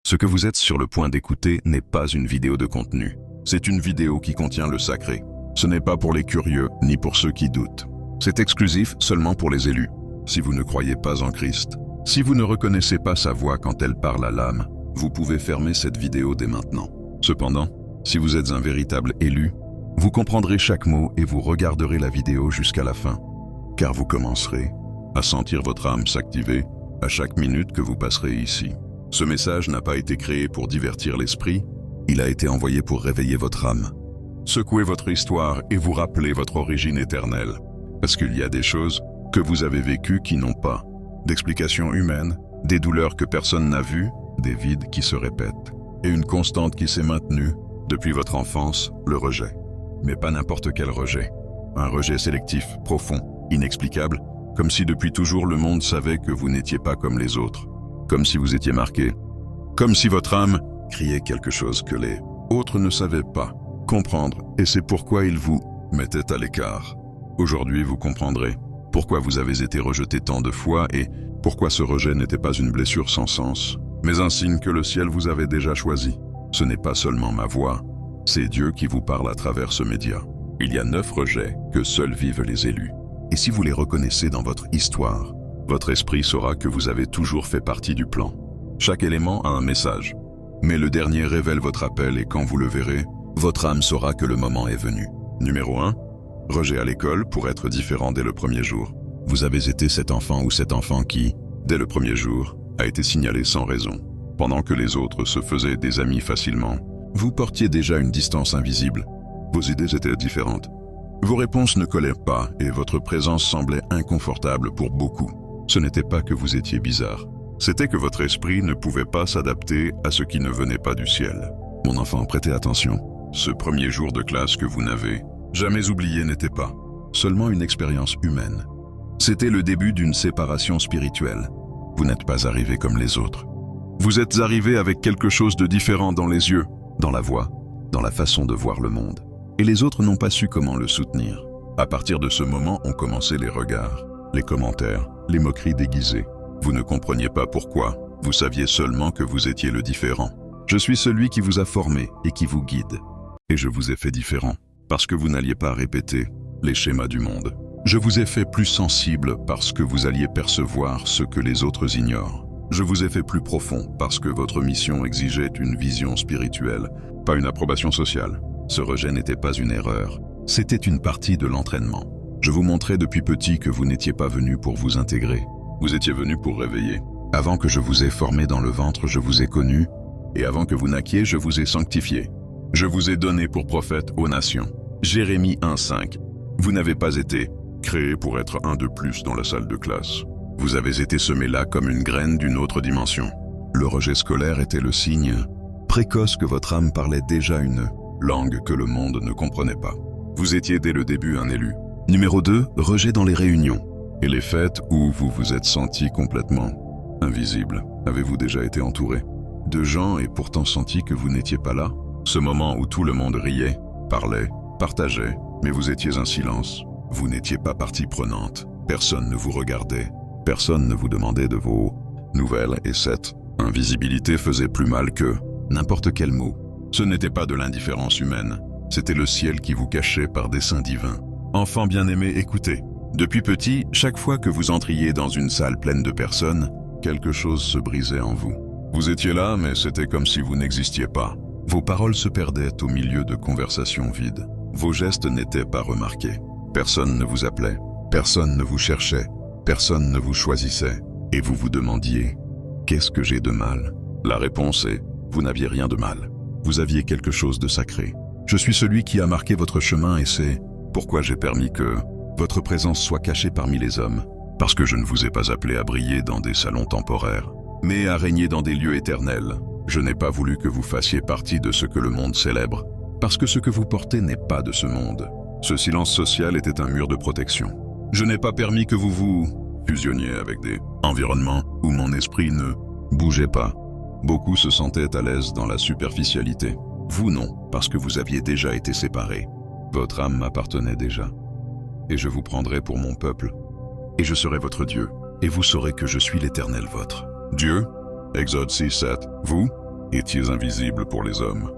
Ce que vous êtes sur le point d'écouter n'est pas une vidéo de contenu. C'est une vidéo qui contient le sacré. Ce n'est pas pour les curieux, ni pour ceux qui doutent. C'est exclusif seulement pour les élus. Si vous ne croyez pas en Christ, si vous ne reconnaissez pas sa voix quand elle parle à l'âme, vous pouvez fermer cette vidéo dès maintenant. Cependant, si vous êtes un véritable élu, vous comprendrez chaque mot et vous regarderez la vidéo jusqu'à la fin, car vous commencerez à sentir votre âme s'activer à chaque minute que vous passerez ici. Ce message n'a pas été créé pour divertir l'esprit, il a été envoyé pour réveiller votre âme, secouer votre histoire et vous rappeler votre origine éternelle. Parce qu'il y a des choses que vous avez vécues qui n'ont pas d'explication humaine, des douleurs que personne n'a vues, des vides qui se répètent, et une constante qui s'est maintenue depuis votre enfance, le rejet. Mais pas n'importe quel rejet. Un rejet sélectif, profond, inexplicable, comme si depuis toujours le monde savait que vous n'étiez pas comme les autres. Comme si vous étiez marqué. Comme si votre âme criait quelque chose que les autres ne savaient pas comprendre, et c'est pourquoi ils vous mettaient à l'écart. Aujourd'hui, vous comprendrez pourquoi vous avez été rejeté tant de fois et pourquoi ce rejet n'était pas une blessure sans sens, mais un signe que le ciel vous avait déjà choisi. Ce n'est pas seulement ma voix, c'est Dieu qui vous parle à travers ce média. Il y a 9 rejets que seuls vivent les élus. Et si vous les reconnaissez dans votre histoire, votre esprit saura que vous avez toujours fait partie du plan. Chaque élément a un message, mais le dernier révèle votre appel et quand vous le verrez, votre âme saura que le moment est venu. Numéro 1, rejet à l'école pour être différent dès le premier jour. Vous avez été cet enfant ou cet enfant qui, dès le premier jour, a été signalé sans raison. Pendant que les autres se faisaient des amis facilement, vous portiez déjà une distance invisible. Vos idées étaient différentes. Vos réponses ne collaient pas et votre présence semblait inconfortable pour beaucoup. Ce n'était pas que vous étiez bizarre. C'était que votre esprit ne pouvait pas s'adapter à ce qui ne venait pas du ciel. Mon enfant, prêtez attention. Ce premier jour de classe que vous n'avez jamais oublié n'était pas seulement une expérience humaine. C'était le début d'une séparation spirituelle. Vous n'êtes pas arrivé comme les autres. Vous êtes arrivé avec quelque chose de différent dans les yeux, dans la voix, dans la façon de voir le monde. Et les autres n'ont pas su comment le soutenir. À partir de ce moment ont commencé les regards, les commentaires, les moqueries déguisées. Vous ne compreniez pas pourquoi, vous saviez seulement que vous étiez le différent. Je suis celui qui vous a formé et qui vous guide. Et je vous ai fait différent, parce que vous n'alliez pas répéter les schémas du monde. Je vous ai fait plus sensible parce que vous alliez percevoir ce que les autres ignorent. Je vous ai fait plus profond parce que votre mission exigeait une vision spirituelle, pas une approbation sociale. Ce rejet n'était pas une erreur, c'était une partie de l'entraînement. Je vous montrais depuis petit que vous n'étiez pas venu pour vous intégrer. Vous étiez venu pour réveiller. Avant que je vous ai formé dans le ventre, je vous ai connu, et avant que vous naquiez, je vous ai sanctifié. Je vous ai donné pour prophète aux nations. Jérémie 1,5. Vous n'avez pas été créé pour être un de plus dans la salle de classe. Vous avez été semé là comme une graine d'une autre dimension. Le rejet scolaire était le signe précoce que votre âme parlait déjà une langue que le monde ne comprenait pas. Vous étiez dès le début un élu. Numéro 2, rejet dans les réunions et les fêtes où vous vous êtes senti complètement invisible. Avez-vous déjà été entouré de gens et pourtant senti que vous n'étiez pas là? Ce moment où tout le monde riait, parlait, partageait, mais vous étiez un silence. Vous n'étiez pas partie prenante. Personne ne vous regardait. Personne ne vous demandait de vos nouvelles et cette invisibilité faisait plus mal que n'importe quel mot. Ce n'était pas de l'indifférence humaine. C'était le ciel qui vous cachait par dessein divin. Enfant bien-aimé, écoutez. Depuis petit, chaque fois que vous entriez dans une salle pleine de personnes, quelque chose se brisait en vous. Vous étiez là, mais c'était comme si vous n'existiez pas. Vos paroles se perdaient au milieu de conversations vides. Vos gestes n'étaient pas remarqués. Personne ne vous appelait, personne ne vous cherchait, personne ne vous choisissait. Et vous vous demandiez, qu'est-ce que j'ai de mal? La réponse est, vous n'aviez rien de mal. Vous aviez quelque chose de sacré. Je suis celui qui a marqué votre chemin et c'est pourquoi j'ai permis que votre présence soit cachée parmi les hommes. Parce que je ne vous ai pas appelé à briller dans des salons temporaires, mais à régner dans des lieux éternels. Je n'ai pas voulu que vous fassiez partie de ce que le monde célèbre, parce que ce que vous portez n'est pas de ce monde. Ce silence social était un mur de protection. Je n'ai pas permis que vous vous fusionniez avec des environnements où mon esprit ne bougeait pas. Beaucoup se sentaient à l'aise dans la superficialité. Vous non, parce que vous aviez déjà été séparés. Votre âme m'appartenait déjà. Et je vous prendrai pour mon peuple. Et je serai votre Dieu. Et vous saurez que je suis l'Éternel vôtre. Dieu, Exode 6, 7. Vous, étiez invisible pour les hommes.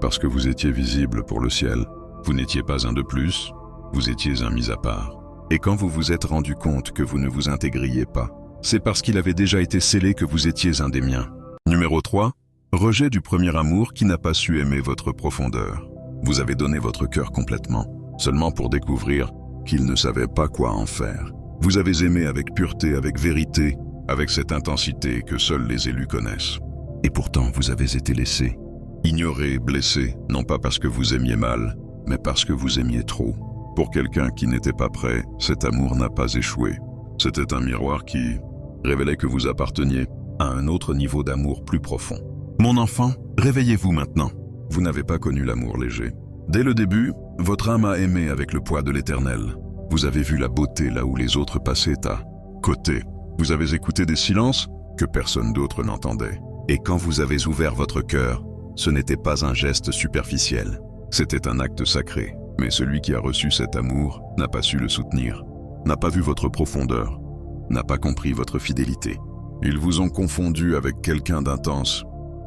Parce que vous étiez visible pour le ciel, vous n'étiez pas un de plus, vous étiez un mis à part. Et quand vous vous êtes rendu compte que vous ne vous intégriez pas, c'est parce qu'il avait déjà été scellé que vous étiez un des miens. Numéro 3. Rejet du premier amour qui n'a pas su aimer votre profondeur. Vous avez donné votre cœur complètement, seulement pour découvrir qu'il ne savait pas quoi en faire. Vous avez aimé avec pureté, avec vérité, avec cette intensité que seuls les élus connaissent. Et pourtant, vous avez été laissé, ignoré, blessé, non pas parce que vous aimiez mal, mais parce que vous aimiez trop. Pour quelqu'un qui n'était pas prêt, cet amour n'a pas échoué. C'était un miroir qui révélait que vous apparteniez à un autre niveau d'amour plus profond. Mon enfant, réveillez-vous maintenant. Vous n'avez pas connu l'amour léger. Dès le début, votre âme a aimé avec le poids de l'éternel. Vous avez vu la beauté là où les autres passaient à côté. Vous avez écouté des silences que personne d'autre n'entendait. Et quand vous avez ouvert votre cœur, ce n'était pas un geste superficiel. C'était un acte sacré. Mais celui qui a reçu cet amour n'a pas su le soutenir, n'a pas vu votre profondeur, n'a pas compris votre fidélité. Ils vous ont confondu avec quelqu'un d'intense,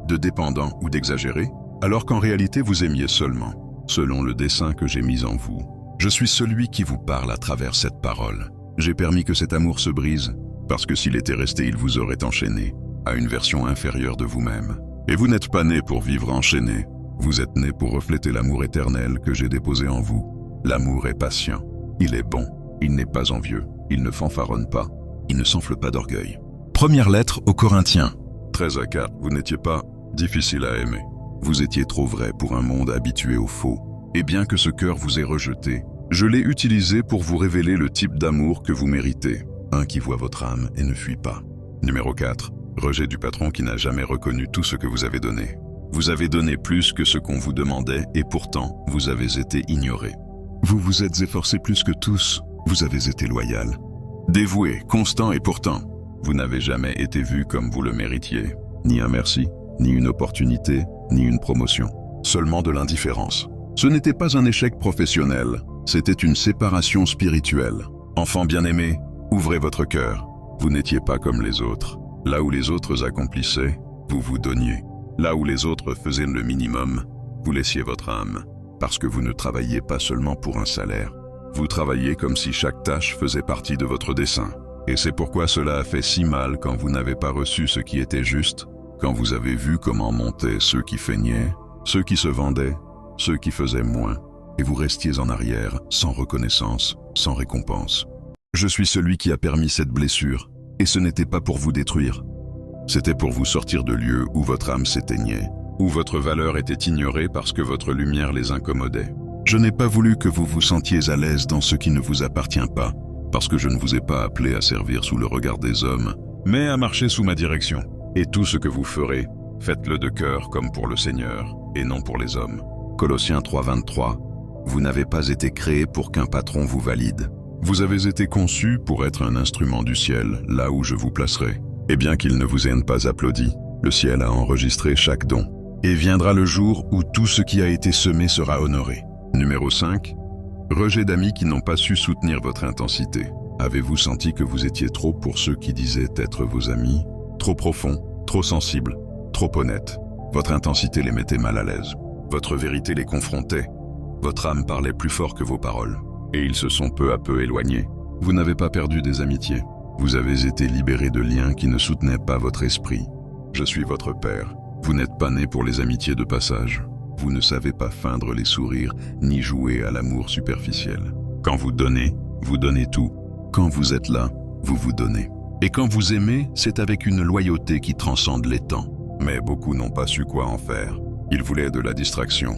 de dépendant ou d'exagéré, alors qu'en réalité vous aimiez seulement, selon le dessein que j'ai mis en vous. Je suis celui qui vous parle à travers cette parole. J'ai permis que cet amour se brise, parce que s'il était resté, il vous aurait enchaîné à une version inférieure de vous-même. Et vous n'êtes pas né pour vivre enchaîné. Vous êtes né pour refléter l'amour éternel que j'ai déposé en vous. L'amour est patient, il est bon, il n'est pas envieux, il ne fanfaronne pas, il ne s'enfle pas d'orgueil. Première lettre aux Corinthiens. 13-4, vous n'étiez pas difficile à aimer. Vous étiez trop vrai pour un monde habitué au faux. Et bien que ce cœur vous ait rejeté, je l'ai utilisé pour vous révéler le type d'amour que vous méritez. Un qui voit votre âme et ne fuit pas. Numéro 4, rejet du patron qui n'a jamais reconnu tout ce que vous avez donné. Vous avez donné plus que ce qu'on vous demandait et pourtant, vous avez été ignoré. Vous vous êtes efforcé plus que tous, vous avez été loyal. Dévoué, constant et pourtant, vous n'avez jamais été vu comme vous le méritiez. Ni un merci, ni une opportunité, ni une promotion. Seulement de l'indifférence. Ce n'était pas un échec professionnel, c'était une séparation spirituelle. Enfant bien-aimé, ouvrez votre cœur. Vous n'étiez pas comme les autres. Là où les autres accomplissaient, vous vous donniez. Là où les autres faisaient le minimum, vous laissiez votre âme, parce que vous ne travailliez pas seulement pour un salaire. Vous travailliez comme si chaque tâche faisait partie de votre dessein. Et c'est pourquoi cela a fait si mal quand vous n'avez pas reçu ce qui était juste, quand vous avez vu comment montaient ceux qui feignaient, ceux qui se vendaient, ceux qui faisaient moins, et vous restiez en arrière, sans reconnaissance, sans récompense. Je suis celui qui a permis cette blessure, et ce n'était pas pour vous détruire. C'était pour vous sortir de lieux où votre âme s'éteignait, où votre valeur était ignorée parce que votre lumière les incommodait. Je n'ai pas voulu que vous vous sentiez à l'aise dans ce qui ne vous appartient pas, parce que je ne vous ai pas appelé à servir sous le regard des hommes, mais à marcher sous ma direction. Et tout ce que vous ferez, faites-le de cœur comme pour le Seigneur, et non pour les hommes. Colossiens 3:23. Vous n'avez pas été créé pour qu'un patron vous valide. Vous avez été conçu pour être un instrument du ciel, là où je vous placerai. Et bien qu'il ne vous ait pas applaudi, le ciel a enregistré chaque don. Et viendra le jour où tout ce qui a été semé sera honoré. Numéro 5. Rejet d'amis qui n'ont pas su soutenir votre intensité. Avez-vous senti que vous étiez trop pour ceux qui disaient être vos amis? Trop profond, trop sensible, trop honnête. Votre intensité les mettait mal à l'aise. Votre vérité les confrontait. Votre âme parlait plus fort que vos paroles. Et ils se sont peu à peu éloignés. Vous n'avez pas perdu des amitiés. Vous avez été libéré de liens qui ne soutenaient pas votre esprit. Je suis votre père. Vous n'êtes pas né pour les amitiés de passage. Vous ne savez pas feindre les sourires, ni jouer à l'amour superficiel. Quand vous donnez tout. Quand vous êtes là, vous vous donnez. Et quand vous aimez, c'est avec une loyauté qui transcende les temps. Mais beaucoup n'ont pas su quoi en faire. Ils voulaient de la distraction,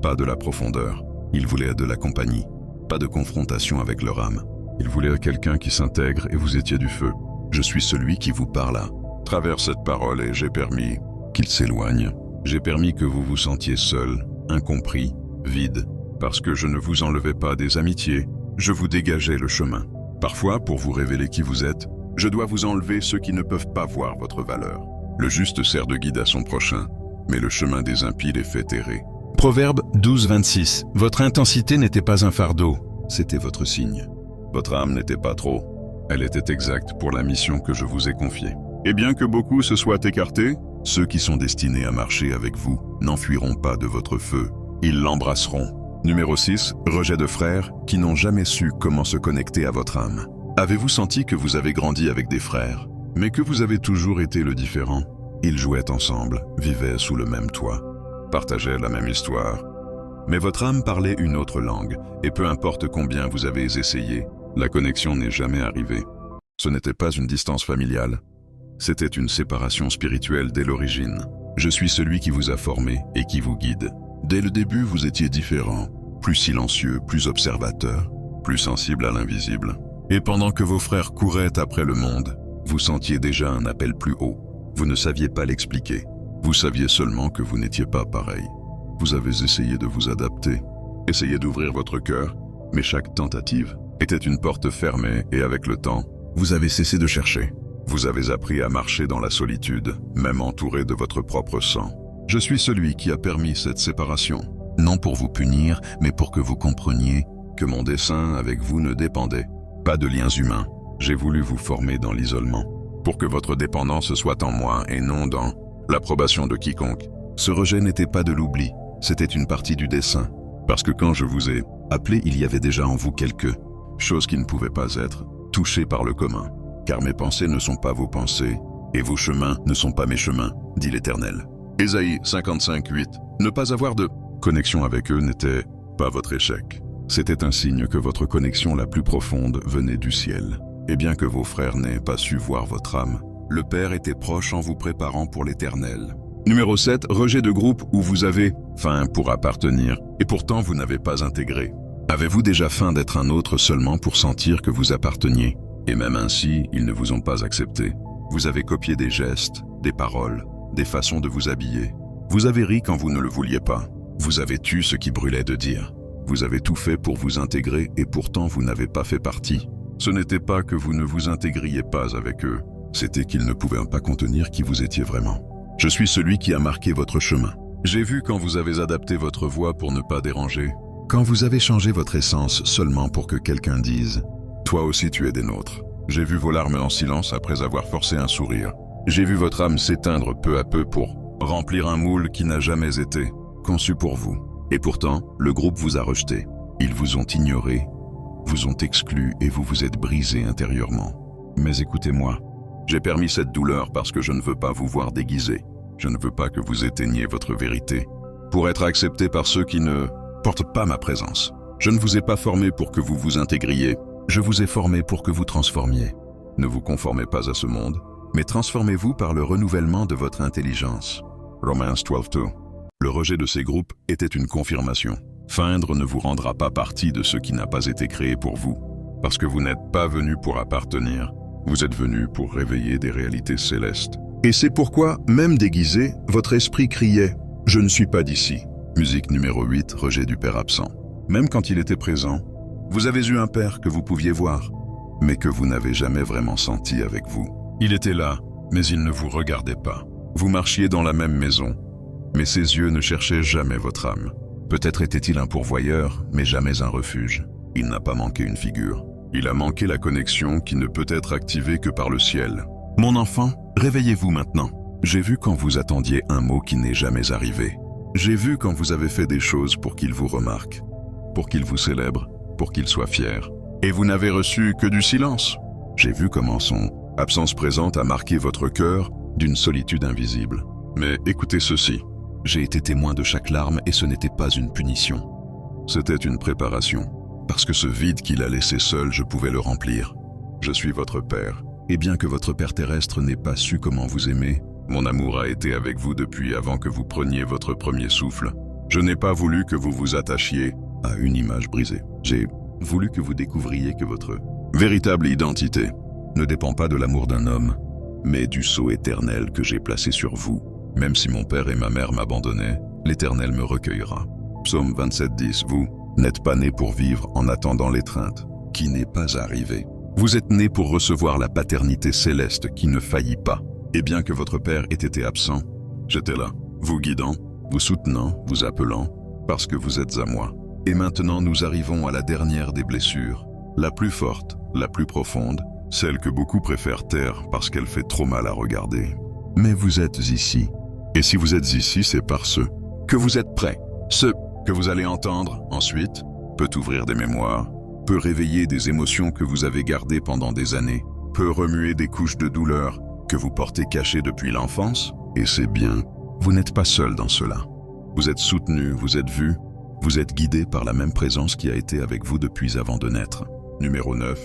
pas de la profondeur. Ils voulaient de la compagnie, pas de confrontation avec leur âme. Ils voulaient quelqu'un qui s'intègre et vous étiez du feu. Je suis celui qui vous parle à travers cette parole et j'ai permis qu'il s'éloigne. J'ai permis que vous vous sentiez seul, incompris, vide. Parce que je ne vous enlevais pas des amitiés, je vous dégageais le chemin. Parfois, pour vous révéler qui vous êtes, je dois vous enlever ceux qui ne peuvent pas voir votre valeur. Le juste sert de guide à son prochain, mais le chemin des impies les fait errer. Proverbe 12:26. Votre intensité n'était pas un fardeau, c'était votre signe. Votre âme n'était pas trop, elle était exacte pour la mission que je vous ai confiée. Et bien que beaucoup se soient écartés, Ceux qui sont destinés à marcher avec vous n'enfuiront pas de votre feu, ils l'embrasseront. Numéro 6, rejet de frères qui n'ont jamais su comment se connecter à votre âme. Avez-vous senti que vous avez grandi avec des frères, mais que vous avez toujours été le différent? Ils jouaient ensemble, vivaient sous le même toit, partageaient la même histoire. Mais votre âme parlait une autre langue, et peu importe combien vous avez essayé, la connexion n'est jamais arrivée. Ce n'était pas une distance familiale, c'était une séparation spirituelle dès l'origine. Je suis celui qui vous a formé et qui vous guide. Dès le début, vous étiez différent, plus silencieux, plus observateur, plus sensible à l'invisible. Et pendant que vos frères couraient après le monde, vous sentiez déjà un appel plus haut. Vous ne saviez pas l'expliquer. Vous saviez seulement que vous n'étiez pas pareil. Vous avez essayé de vous adapter, essayé d'ouvrir votre cœur, mais chaque tentative était une porte fermée et avec le temps, vous avez cessé de chercher. Vous avez appris à marcher dans la solitude, même entouré de votre propre sang. Je suis celui qui a permis cette séparation, non pour vous punir, mais pour que vous compreniez que mon dessein avec vous ne dépendait pas de liens humains. J'ai voulu vous former dans l'isolement, pour que votre dépendance soit en moi et non dans l'approbation de quiconque. Ce rejet n'était pas de l'oubli, c'était une partie du dessein. Parce que quand je vous ai appelé, il y avait déjà en vous quelque chose qui ne pouvait pas être touché par le commun. Car mes pensées ne sont pas vos pensées, et vos chemins ne sont pas mes chemins, dit l'Éternel. Ésaïe 55:8. Ne pas avoir de connexion avec eux n'était pas votre échec. C'était un signe que votre connexion la plus profonde venait du ciel. Et bien que vos frères n'aient pas su voir votre âme, le Père était proche en vous préparant pour l'Éternel. Numéro 7, rejet de groupe où vous avez faim pour appartenir, et pourtant vous n'avez pas intégré. Avez-vous déjà faim d'être un autre seulement pour sentir que vous apparteniez? Et même ainsi, ils ne vous ont pas accepté. Vous avez copié des gestes, des paroles, des façons de vous habiller. Vous avez ri quand vous ne le vouliez pas. Vous avez tu ce qui brûlait de dire. Vous avez tout fait pour vous intégrer et pourtant vous n'avez pas fait partie. Ce n'était pas que vous ne vous intégriez pas avec eux, c'était qu'ils ne pouvaient pas contenir qui vous étiez vraiment. Je suis celui qui a marqué votre chemin. J'ai vu quand vous avez adapté votre voix pour ne pas déranger, quand vous avez changé votre essence seulement pour que quelqu'un dise « Toi aussi tu es des nôtres ». J'ai vu vos larmes en silence après avoir forcé un sourire. J'ai vu votre âme s'éteindre peu à peu pour remplir un moule qui n'a jamais été conçu pour vous. Et pourtant, le groupe vous a rejeté. Ils vous ont ignoré, vous ont exclu et vous vous êtes brisé intérieurement. Mais écoutez-moi, j'ai permis cette douleur parce que je ne veux pas vous voir déguisé. Je ne veux pas que vous éteigniez votre vérité pour être accepté par ceux qui ne portent pas ma présence. Je ne vous ai pas formé pour que vous vous intégriez. Je vous ai formé pour que vous transformiez. Ne vous conformez pas à ce monde, mais transformez-vous par le renouvellement de votre intelligence. Romans 12:2. Le rejet de ces groupes était une confirmation. Feindre ne vous rendra pas partie de ce qui n'a pas été créé pour vous, parce que vous n'êtes pas venu pour appartenir, vous êtes venu pour réveiller des réalités célestes. Et c'est pourquoi, même déguisé, votre esprit criait « Je ne suis pas d'ici ». Musique numéro 8, rejet du Père absent. Même quand il était présent, vous avez eu un Père que vous pouviez voir, mais que vous n'avez jamais vraiment senti avec vous. Il était là, mais il ne vous regardait pas. Vous marchiez dans la même maison, mais ses yeux ne cherchaient jamais votre âme. Peut-être était-il un pourvoyeur, mais jamais un refuge. Il n'a pas manqué une figure. Il a manqué la connexion qui ne peut être activée que par le ciel. Mon enfant, réveillez-vous maintenant. J'ai vu quand vous attendiez un mot qui n'est jamais arrivé. J'ai vu quand vous avez fait des choses pour qu'il vous remarque, pour qu'il vous célèbre, pour qu'il soit fier. Et vous n'avez reçu que du silence. J'ai vu comment son absence présente a marqué votre cœur d'une solitude invisible. Mais écoutez ceci. J'ai été témoin de chaque larme et ce n'était pas une punition. C'était une préparation. Parce que ce vide qu'il a laissé seul, je pouvais le remplir. Je suis votre Père. Et bien que votre Père terrestre n'ait pas su comment vous aimer, mon amour a été avec vous depuis avant que vous preniez votre premier souffle. Je n'ai pas voulu que vous vous attachiez à une image brisée. J'ai voulu que vous découvriez que votre véritable identité ne dépend pas de l'amour d'un homme, mais du sceau éternel que j'ai placé sur vous. Même si mon père et ma mère m'abandonnaient, l'Éternel me recueillera. Psaume 27:10. Vous n'êtes pas nés pour vivre en attendant l'étreinte, qui n'est pas arrivée. Vous êtes nés pour recevoir la paternité céleste qui ne faillit pas. Et bien que votre père ait été absent, j'étais là, vous guidant, vous soutenant, vous appelant, parce que vous êtes à moi. Et maintenant nous arrivons à la dernière des blessures, la plus forte, la plus profonde, celle que beaucoup préfèrent taire parce qu'elle fait trop mal à regarder. Mais vous êtes ici. Et si vous êtes ici, c'est parce que vous êtes prêts. Ce que vous allez entendre ensuite peut ouvrir des mémoires, peut réveiller des émotions que vous avez gardées pendant des années, peut remuer des couches de douleur que vous portez cachées depuis l'enfance. Et c'est bien, vous n'êtes pas seul dans cela. Vous êtes soutenu, vous êtes vu, vous êtes guidé par la même présence qui a été avec vous depuis avant de naître. Numéro 9.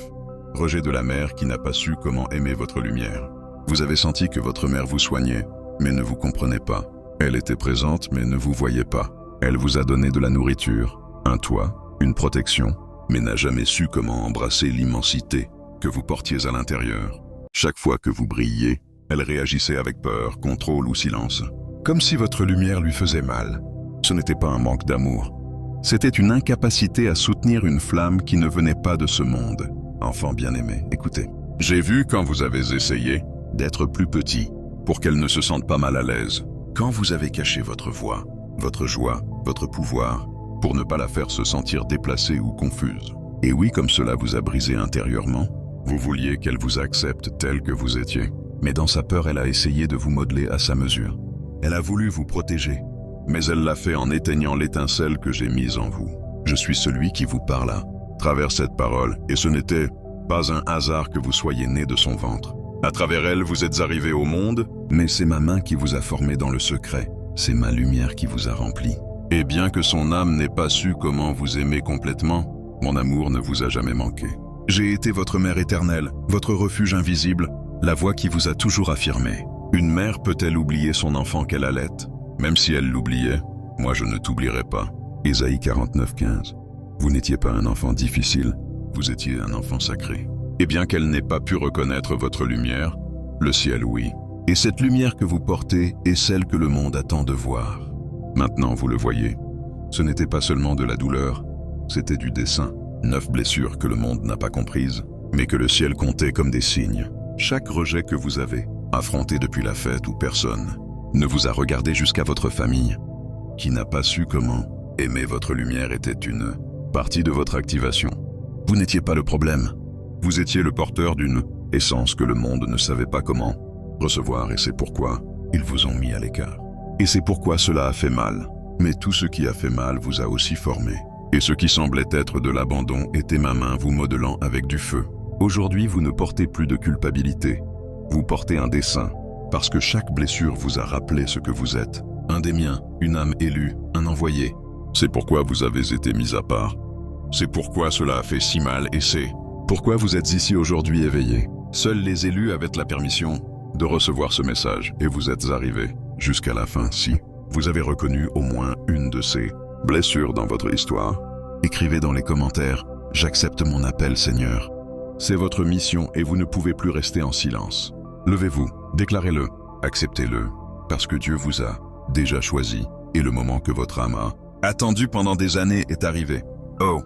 Rejet de la mère qui n'a pas su comment aimer votre lumière. Vous avez senti que votre mère vous soignait, mais ne vous comprenait pas. Elle était présente, mais ne vous voyait pas. Elle vous a donné de la nourriture, un toit, une protection, mais n'a jamais su comment embrasser l'immensité que vous portiez à l'intérieur. Chaque fois que vous brilliez, elle réagissait avec peur, contrôle ou silence, comme si votre lumière lui faisait mal. Ce n'était pas un manque d'amour. C'était une incapacité à soutenir une flamme qui ne venait pas de ce monde. Enfant bien-aimé, écoutez. J'ai vu quand vous avez essayé d'être plus petit, pour qu'elle ne se sente pas mal à l'aise. Quand vous avez caché votre voix, votre joie, votre pouvoir, pour ne pas la faire se sentir déplacée ou confuse. Et oui, comme cela vous a brisé intérieurement, vous vouliez qu'elle vous accepte tel que vous étiez. Mais dans sa peur, elle a essayé de vous modeler à sa mesure. Elle a voulu vous protéger, mais elle l'a fait en éteignant l'étincelle que j'ai mise en vous. Je suis celui qui vous parle à travers cette parole, et ce n'était pas un hasard que vous soyez né de son ventre. À travers elle, vous êtes arrivé au monde, mais c'est ma main qui vous a formé dans le secret. C'est ma lumière qui vous a rempli. Et bien que son âme n'ait pas su comment vous aimer complètement, mon amour ne vous a jamais manqué. J'ai été votre mère éternelle, votre refuge invisible, la voix qui vous a toujours affirmé. Une mère peut-elle oublier son enfant qu'elle allait? Même si elle l'oubliait, moi je ne t'oublierai pas. Ésaïe 49:15. Vous n'étiez pas un enfant difficile, vous étiez un enfant sacré. Et bien qu'elle n'ait pas pu reconnaître votre lumière, le ciel oui. Et cette lumière que vous portez est celle que le monde attend de voir. Maintenant vous le voyez, ce n'était pas seulement de la douleur, c'était du dessein. 9 blessures que le monde n'a pas comprises, mais que le ciel comptait comme des signes. Chaque rejet que vous avez, affronté depuis la fête ou personne, ne vous a regardé jusqu'à votre famille, qui n'a pas su comment aimer votre lumière était une partie de votre activation. Vous n'étiez pas le problème. Vous étiez le porteur d'une essence que le monde ne savait pas comment recevoir, et c'est pourquoi ils vous ont mis à l'écart. Et c'est pourquoi cela a fait mal. Mais tout ce qui a fait mal vous a aussi formé. Et ce qui semblait être de l'abandon était ma main vous modelant avec du feu. Aujourd'hui, vous ne portez plus de culpabilité. Vous portez un dessein, parce que chaque blessure vous a rappelé ce que vous êtes. Un des miens, une âme élue, un envoyé. C'est pourquoi vous avez été mis à part. C'est pourquoi cela a fait si mal, et c'est pourquoi vous êtes ici aujourd'hui éveillés. Seuls les élus avaient la permission de recevoir ce message, et vous êtes arrivés jusqu'à la fin. Si vous avez reconnu au moins une de ces blessures dans votre histoire, écrivez dans les commentaires « J'accepte mon appel, Seigneur ». C'est votre mission et vous ne pouvez plus rester en silence. Levez-vous, déclarez-le, acceptez-le, parce que Dieu vous a déjà choisi et le moment que votre âme a attendu pendant des années est arrivé. Oh,